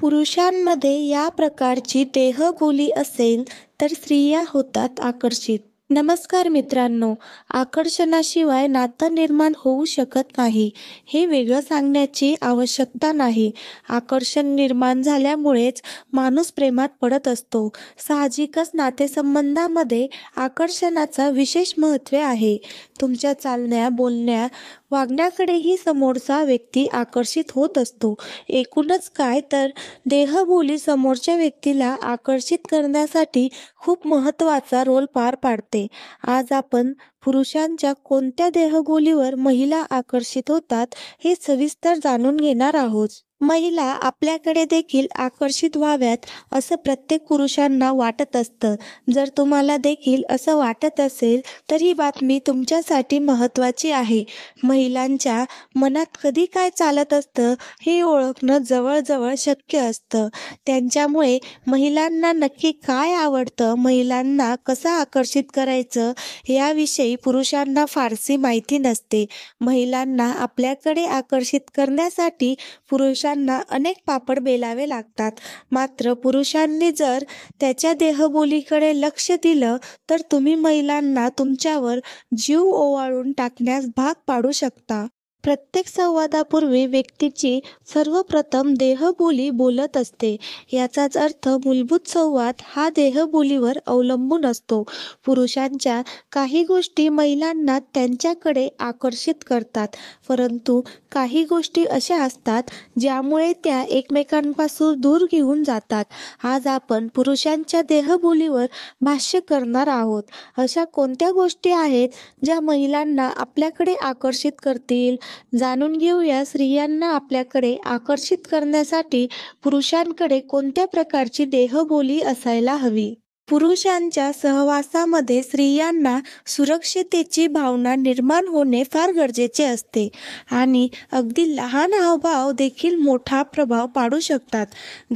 पुरुषांमध्ये या प्रकारची देहबोली असेल तर स्त्रिया होतात आकर्षित. नमस्कार मित्रांनो, आकर्षणाशिवाय नातं निर्माण होऊ शकत नाही हे वेगळं सांगण्याची आवश्यकता नाही. आकर्षण निर्माण झाल्यामुळेच माणूस प्रेमात पडत असतो. साहजिकच नातेसंबंधामध्ये आकर्षणाचा विशेष महत्त्व आहे. तुमच्या चालण्या, बोलण्या, वागण्याकडेही समोरचा व्यक्ती आकर्षित होत असतो. एकूणच काय तर देहबोली समोरच्या व्यक्तीला आकर्षित करण्यासाठी खूप महत्त्वाचा रोल पार पाडते. आज आपण पुरुषांच्या कोणत्या देहबोलीवर महिला आकर्षित होतात हे सविस्तर जाणून घेणार आहोत. महिला आपल्याकडे देखील आकर्षित व्हाव्यात असं प्रत्येक पुरुषांना वाटत असतं. जर तुम्हाला देखील असं वाटत असेल तर ही बातमी तुमच्यासाठी महत्त्वाची आहे. महिलांच्या मनात कधी काय चालत असतं हे ओळखणं जवळजवळ शक्य असतं. त्यांच्यामुळे महिलांना नक्की काय आवडतं, महिलांना कसं आकर्षित करायचं याविषयी पुरुषांना फारशी माहिती नसते. महिलांना आपल्याकडे आकर्षित करण्यासाठी पुरुषांना अनेक पापड बेलावे लागतात. मात्र पुरुषांनी जर त्याच्या देहबोलीकडे लक्ष दिलं तर तुम्ही महिलांना तुमच्यावर जीव ओवाळून टाकण्यास भाग पाडू शकता. प्रत्येक संवादापूर्वी व्यक्तीची सर्वप्रथम देहबोली बोलत असते. याचाच अर्थ मूलभूत संवाद हा देहबोलीवर अवलंबून असतो. पुरुषांच्या काही गोष्टी महिलांना त्यांच्याकडे आकर्षित करतात, परंतु काही गोष्टी अशा असतात ज्यामुळे त्या एकमेकांपासून दूर घेऊन जातात. आज आपण पुरुषांच्या देहबोलीवर भाष्य करणार आहोत. अशा कोणत्या गोष्टी आहेत ज्या महिलांना आपल्याकडे आकर्षित करतील? जाणून घेऊया स्त्रियांना आपल्याकडे आकर्षित करण्यासाठी पुरुषांकडे कोणत्या प्रकारची देहबोली असायला हवी. पुरुषांच्या सहवासामध्ये स्त्रियांना सुरक्षिततेची भावना निर्माण होणे फार गरजेचे असते आणि अगदी लहान हावभाव देखील मोठा प्रभाव पाडू शकतात.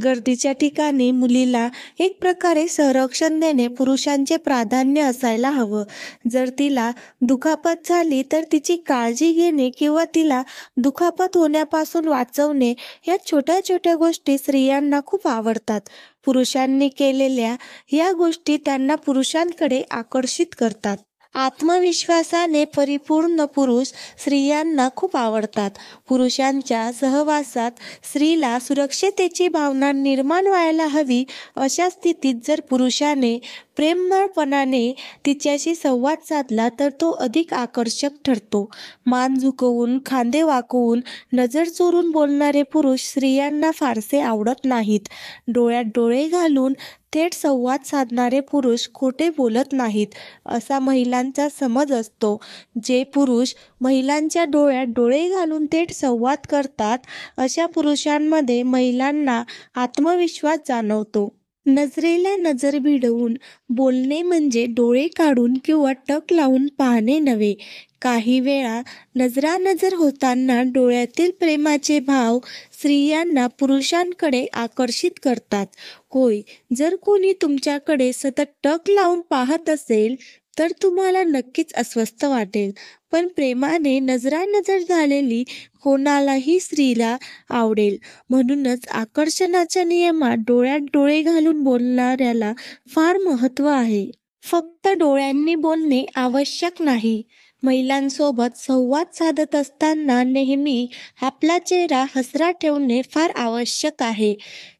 गर्दीच्या ठिकाणी मुलीला एक प्रकारे संरक्षण देणे पुरुषांचे प्राधान्य असायला हवं. जर तिला दुखापत झाली तर तिची काळजी घेणे किंवा तिला दुखापत होण्यापासून वाचवणे या छोट्या छोट्या गोष्टी स्त्रियांना खूप आवडतात. पुरुषांनी केलेल्या या गोष्टी त्यांना पुरुषांकडे आकर्षित करतात. आत्मविश्वासाने परिपूर्ण पुरुष स्त्रियांना खूप आवडतात. पुरुषांच्या सहवासात स्त्रीला सुरक्षिततेची भावना निर्माण व्हायला हवी. अशा स्थितीत जर पुरुषाने प्रेमळपणाने तिच्याशी संवाद साधला तर तो अधिक आकर्षक ठरतो. मान झुकवून, खांदे वाकवून, नजर चोरून बोलणारे पुरुष स्त्रियांना फारसे आवडत नाहीत. डोळ्यात डोळे घालून थेट संवाद साधणारे पुरुष खोटे बोलत नाहीत असा महिलांचा समज असतो. जे पुरुष महिलांच्या डोळ्यात डोळे घालून थेट संवाद करतात अशा पुरुषांमध्ये महिलांना आत्मविश्वास जाणवतो. नजरेला नजर भिडवून बोलणे म्हणजे डोळे काढून किंवा टक लावून पाहणे नव्हे. काही वेळा नजरानजर होताना डोळ्यातील प्रेमाचे भाव स्त्रियांना पुरुषांकडे आकर्षित करतात. होय, जर कोणी तुमच्याकडे सतत टक लावून पाहत असेल तर तुम्हाला नक्कीच अस्वस्थ वाटेल. पण प्रेमाने नजरानजर झालेली कोणालाही स्त्रीला आवडेल. म्हणूनच आकर्षणाच्या नियमात डोळ्यात डोळे घालून बोलणाऱ्याला फार महत्त्व आहे. फक्त डोळ्यांनी बोलणे आवश्यक नाही. महिलांसोबत संवाद साधत असताना नेहमी आपला चेहरा हसरा ठेवणे फार आवश्यक आहे.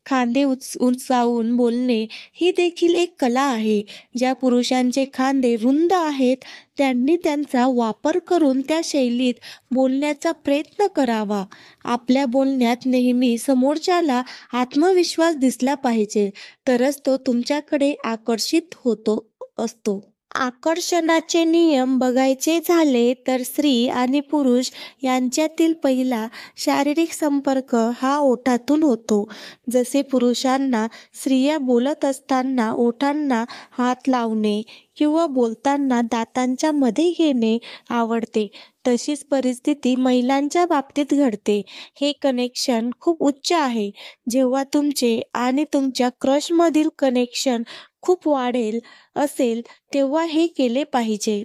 खांदे उंचावून बोलणे ही देखील एक कला आहे. ज्या पुरुषांचे खांदे रुंद आहेत त्यांनी त्यांचा वापर करून त्या शैलीत बोलण्याचा प्रयत्न करावा. आपल्या बोलण्यात नेहमी समोरच्याला आत्मविश्वास दिसला पाहिजे, तरच तो तुमच्याकडे आकर्षित होतो असतो. आकर्षणाचे नियम बघायचे झाले तर स्त्री आणि पुरुष यांच्यातील पहिला शारीरिक संपर्क हा ओठातून होतो. जसे पुरुषांना स्त्रिया बोलत असताना ओठांना हात लावणे किंवा बोलताना दातांच्या मध्ये घेणे आवडते, तशीच परिस्थिती महिलांच्या बाबतीत घडते. हे कनेक्शन खूप उच्च आहे. जेव्हा तुमचे आणि तुमच्या क्रशमधील कनेक्शन खूप वाढेल असेल तेव्हा हे केले पाहिजे.